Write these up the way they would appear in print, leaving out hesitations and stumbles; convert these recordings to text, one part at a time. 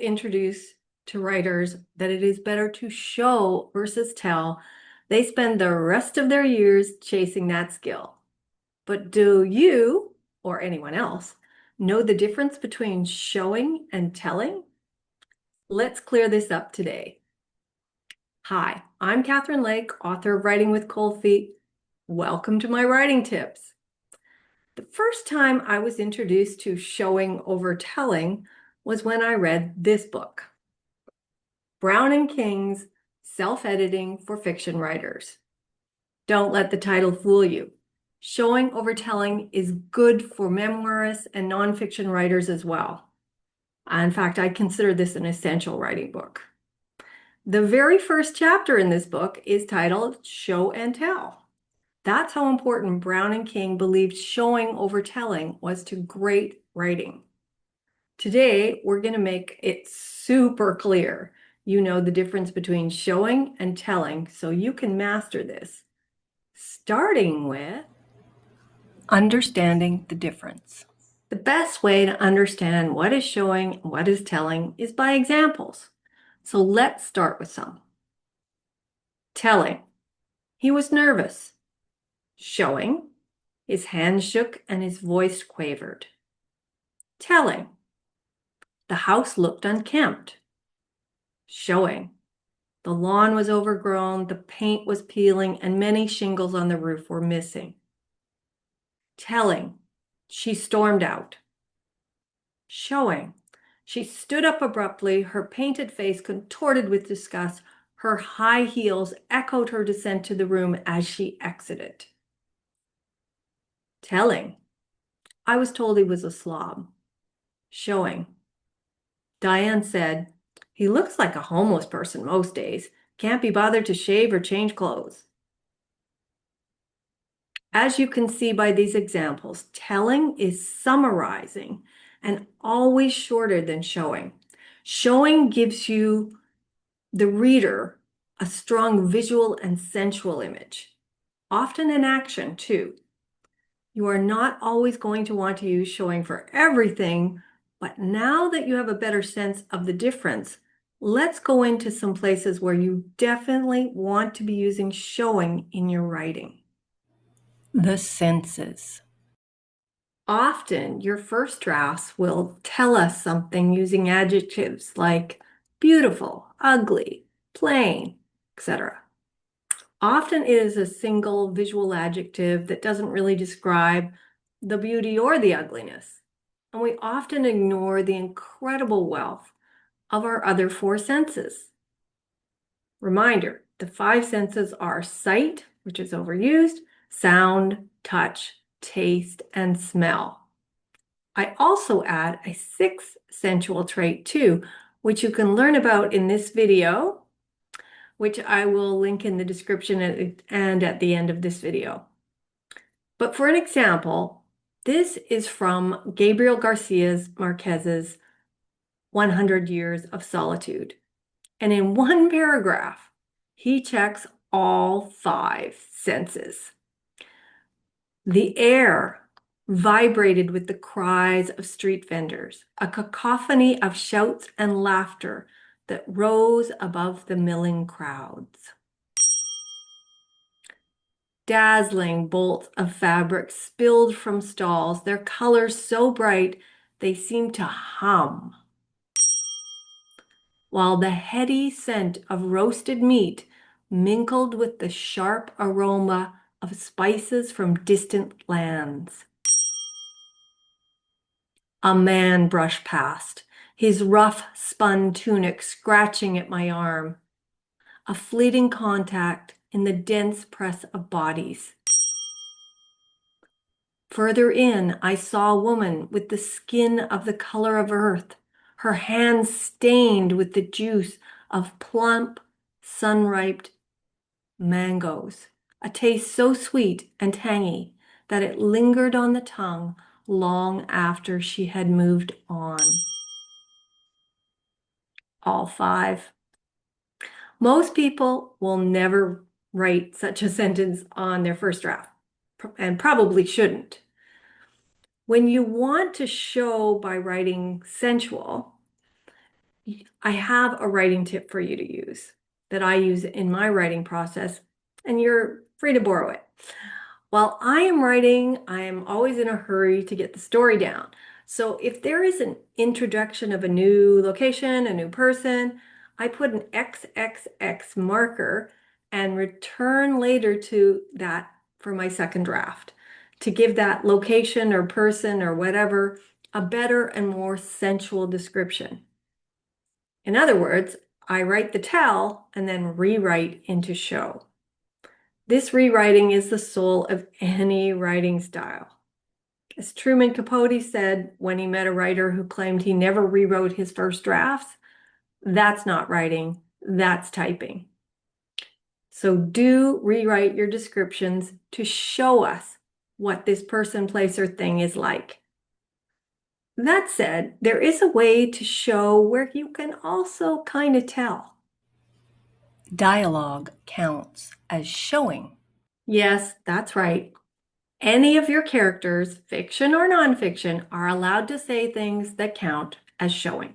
introduce to writers that it is better to show versus tell, they spend the rest of their years chasing that skill. But do you, or anyone else, know the difference between showing and telling? Let's clear this up today. Hi, I'm Kathrin Lake, author of Writing with Cold Feet. Welcome to my writing tips. The first time I was introduced to showing over telling was when I read this book, Brown and King's Self-Editing for Fiction Writers. Don't let the title fool you. Showing over telling is good for memoirists and nonfiction writers as well. In fact, I consider this an essential writing book. The very first chapter in this book is titled Show and Tell. That's how important Brown and King believed showing over telling was to great writing. Today, we're going to make it super clear. You know the difference between showing and telling, so you can master this. Starting with understanding the difference. The best way to understand what is showing and what is telling is by examples. So let's start with some. Telling. He was nervous. Showing. His hands shook and his voice quavered. Telling. The house looked unkempt. Showing. The lawn was overgrown, the paint was peeling, and many shingles on the roof were missing. Telling. She stormed out. Showing. She stood up abruptly, her painted face contorted with disgust. Her high heels echoed her descent to the room as she exited. Telling. I was told he was a slob. Showing. Diane said, he looks like a homeless person most days. Can't be bothered to shave or change clothes. As you can see by these examples, telling is summarizing and always shorter than showing. Showing gives you, the reader, a strong visual and sensual image, often in action too. You are not always going to want to use showing for everything, but now that you have a better sense of the difference, let's go into some places where you definitely want to be using showing in your writing. The senses. Often your first drafts will tell us something using adjectives like beautiful, ugly, plain, etc. Often it is a single visual adjective that doesn't really describe the beauty or the ugliness. And we often ignore the incredible wealth of our other four senses. Reminder, the five senses are sight, which is overused, sound, touch, taste, and smell. I also add a sixth sensual trait too, which you can learn about in this video, which I will link in the description and at the end of this video. But for an example, this is from Gabriel Garcia Marquez's 100 Years of Solitude. And in one paragraph, he checks all five senses. The air vibrated with the cries of street vendors, a cacophony of shouts and laughter that rose above the milling crowds. Dazzling bolts of fabric spilled from stalls, their colors so bright they seemed to hum, while the heady scent of roasted meat mingled with the sharp aroma of spices from distant lands. A man brushed past, his rough spun tunic scratching at my arm. A fleeting contact in the dense press of bodies. Further in, I saw a woman with the skin of the color of earth, her hands stained with the juice of plump, sun-ripe mangoes, a taste so sweet and tangy that it lingered on the tongue long after she had moved on. All five. Most people will never write such a sentence on their first draft, and probably shouldn't. When you want to show by writing sensual, I have a writing tip for you to use that I use in my writing process, and you're free to borrow it. While I am writing, I am always in a hurry to get the story down. So if there is an introduction of a new location, a new person, I put an XXX marker and return later to that for my second draft to give that location or person or whatever a better and more sensual description. In other words, I write the tell and then rewrite into show. This rewriting is the soul of any writing style. As Truman Capote said when he met a writer who claimed he never rewrote his first drafts, that's not writing, that's typing. So do rewrite your descriptions to show us what this person, place, or thing is like. That said, there is a way to show where you can also kind of tell. Dialogue counts as showing. Yes, that's right. Any of your characters, fiction or nonfiction, are allowed to say things that count as showing.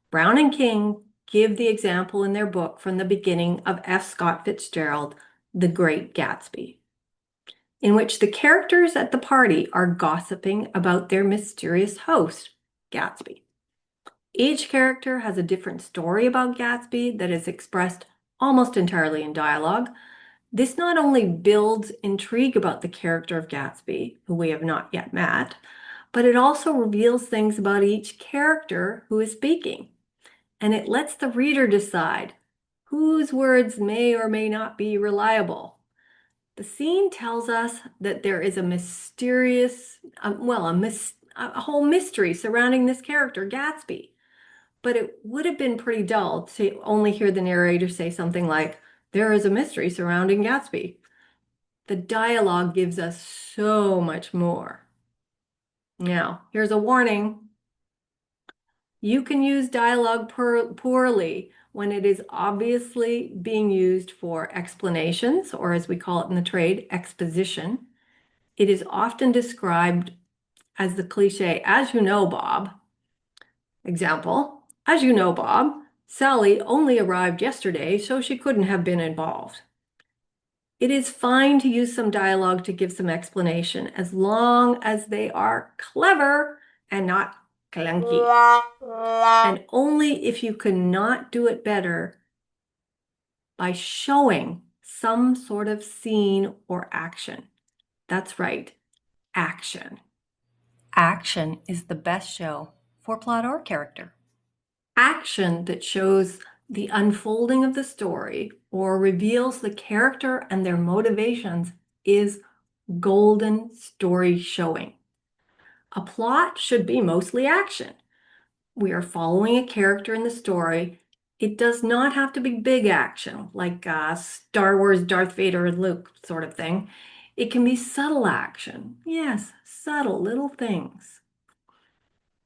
Brown and King give the example in their book from the beginning of F. Scott Fitzgerald, The Great Gatsby, in which the characters at the party are gossiping about their mysterious host, Gatsby. Each character has a different story about Gatsby that is expressed almost entirely in dialogue. This not only builds intrigue about the character of Gatsby, who we have not yet met, but it also reveals things about each character who is speaking. And it lets the reader decide whose words may or may not be reliable. The scene tells us that there is a mysterious, a whole mystery surrounding this character, Gatsby. But it would have been pretty dull to only hear the narrator say something like, "There is a mystery surrounding Gatsby." The dialogue gives us so much more. Now, here's a warning. You can use dialogue poorly when it is obviously being used for explanations, or as we call it in the trade, exposition. It is often described as the cliche, "as you know, Bob." Example, "As you know, Bob, Sally only arrived yesterday, so she couldn't have been involved." It is fine to use some dialogue to give some explanation as long as they are clever and not clunky. And only if you cannot do it better by showing some sort of scene or action. That's right, action. Action is the best show for plot or character. Action that shows the unfolding of the story or reveals the character and their motivations is golden story showing. A plot should be mostly action. We are following a character in the story. It does not have to be big action, like Star Wars Darth Vader and Luke sort of thing. It can be subtle action. Yes, subtle little things.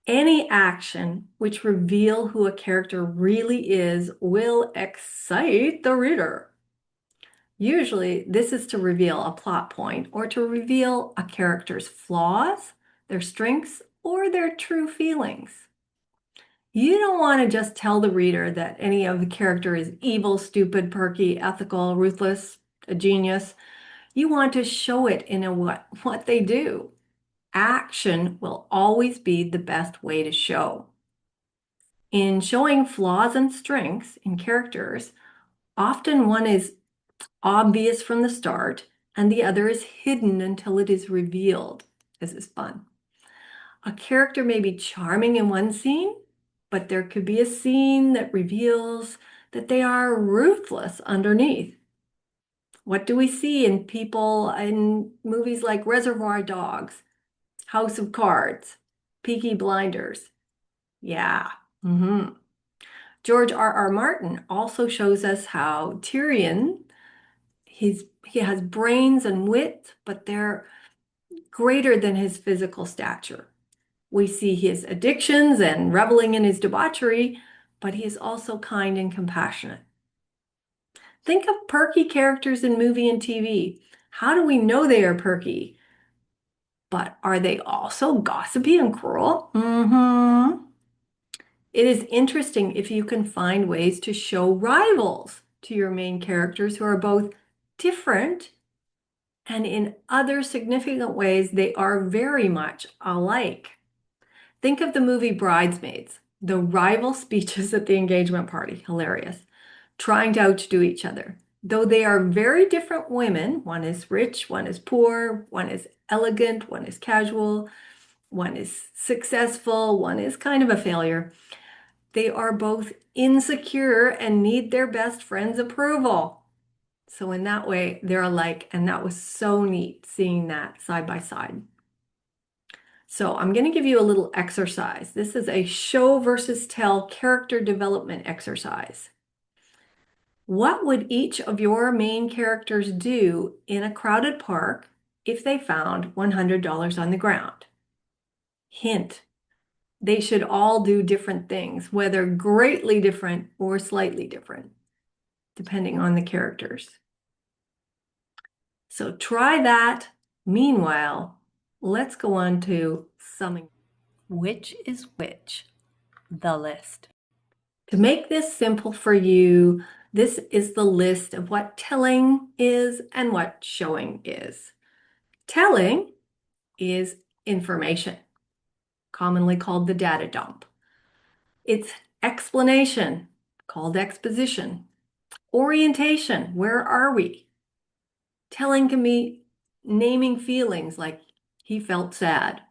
Any action which reveal who a character really is will excite the reader. Usually, this is to reveal a plot point or to reveal a character's flaws, their strengths, or their true feelings. You don't want to just tell the reader that any of the character is evil, stupid, perky, ethical, ruthless, a genius. You want to show it in what they do. Action will always be the best way to show. In showing flaws and strengths in characters, often one is obvious from the start and the other is hidden until it is revealed. This is fun. A character may be charming in one scene, but there could be a scene that reveals that they are ruthless underneath. What do we see in people in movies like Reservoir Dogs, House of Cards, Peaky Blinders? Yeah. George R. Martin also shows us how Tyrion, he has brains and wit, but they're greater than his physical stature. We see his addictions and reveling in his debauchery, but he is also kind and compassionate. Think of perky characters in movie and TV. How do we know they are perky? But are they also gossipy and cruel? It is interesting if you can find ways to show rivals to your main characters who are both different and in other significant ways they are very much alike. Think of the movie Bridesmaids, the rival speeches at the engagement party, hilarious, trying to outdo each other. Though they are very different women, one is rich, one is poor, one is elegant, one is casual, one is successful, one is kind of a failure. They are both insecure and need their best friend's approval. So in that way, they're alike, and that was so neat seeing that side by side. So I'm going to give you a little exercise. This is a show versus tell character development exercise. What would each of your main characters do in a crowded park if they found $100 on the ground? Hint, they should all do different things, whether greatly different or slightly different, depending on the characters. So try that. Meanwhile, let's go on to summing. Which is which? The list. To make this simple for you, this is the list of what telling is and what showing is. Telling is information, commonly called the data dump. It's explanation, called exposition. Orientation, where are we? Telling can be naming feelings like he felt sad.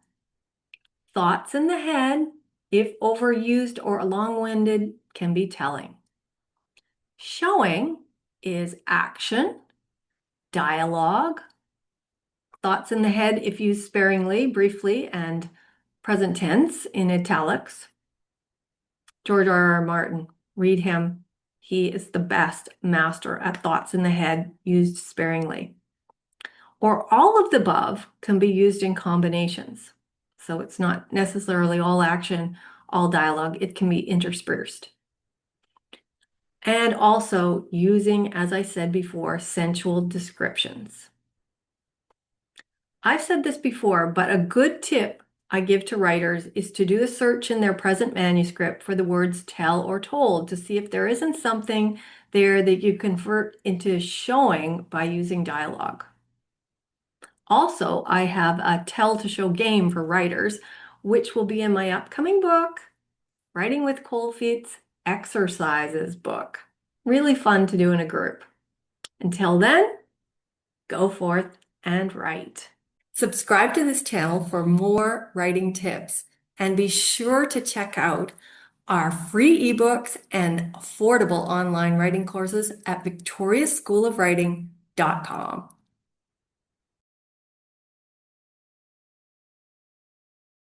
Thoughts in the head, if overused or long-winded, can be telling. Showing is action, dialogue, thoughts in the head if used sparingly, briefly, and present tense in italics. George R. R. Martin, read him. He is the best master at thoughts in the head used sparingly. Or all of the above can be used in combinations. So it's not necessarily all action, all dialogue. It can be interspersed. And also using, as I said before, sensual descriptions. I've said this before, but a good tip I give to writers is to do a search in their present manuscript for the words tell or told to see if there isn't something there that you convert into showing by using dialogue. Also, I have a tell to show game for writers, which will be in my upcoming book, Writing with Cold Feet's Exercises book. Really fun to do in a group. Until then, go forth and write. Subscribe to this channel for more writing tips, and be sure to check out our free ebooks and affordable online writing courses at victoriaschoolofwriting.com.